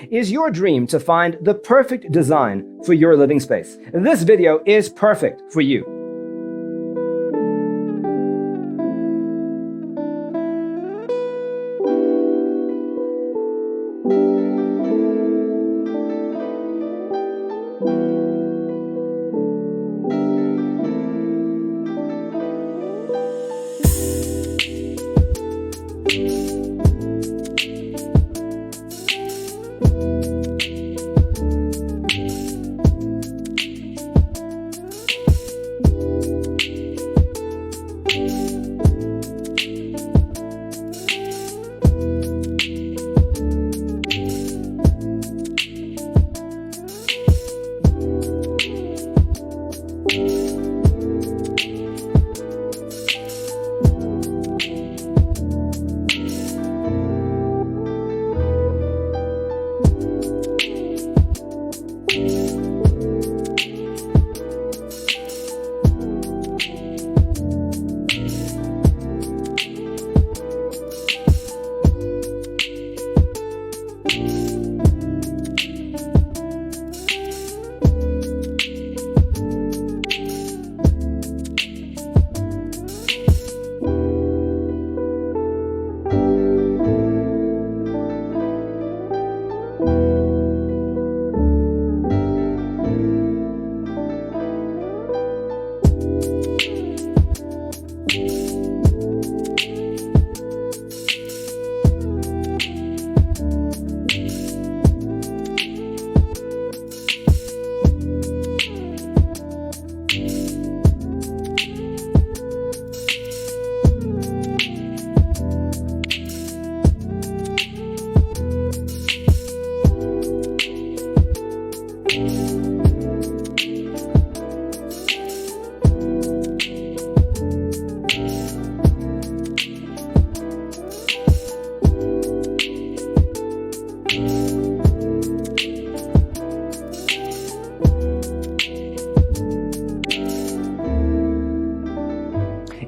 Is your dream to find the perfect design for your living space? This video is perfect for you.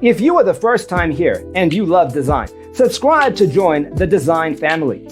If you are the first time here and you love design, subscribe to join the design family.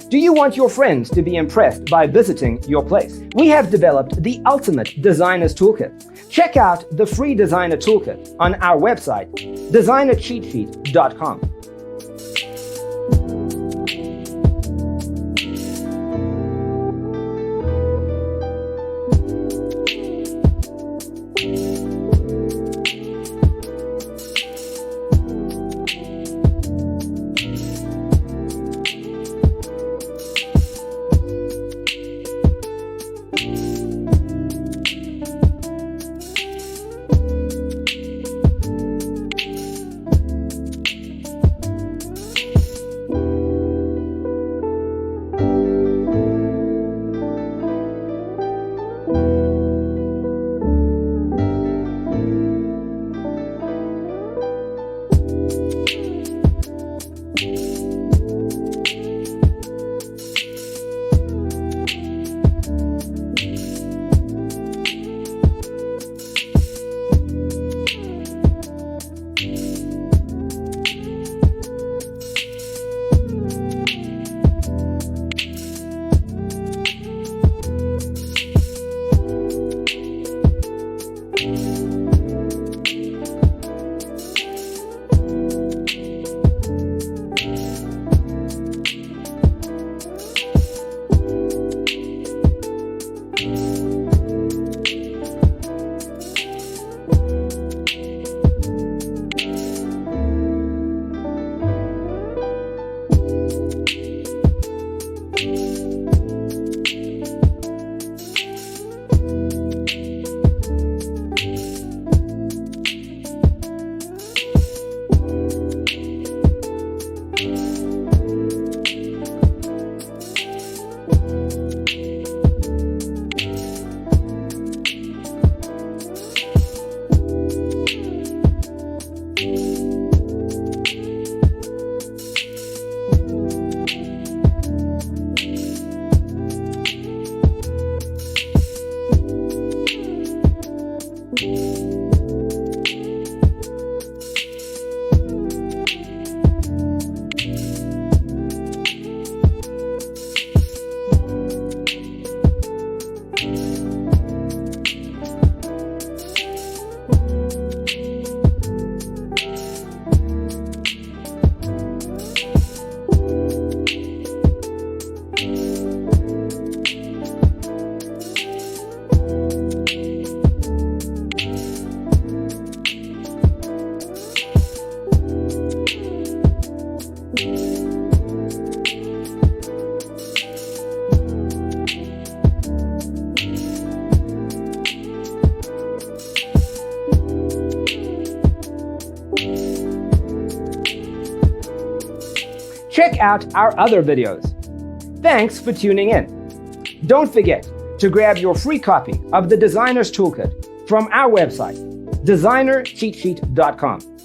Do you want your friends to be impressed by visiting your place? We have developed the ultimate designer's toolkit. Check out the free designer toolkit on our website, designercheatsheet.com. Check out our other videos. Thanks for tuning in. Don't forget to grab your free copy of the Designer's Toolkit from our website, designercheatsheet.com.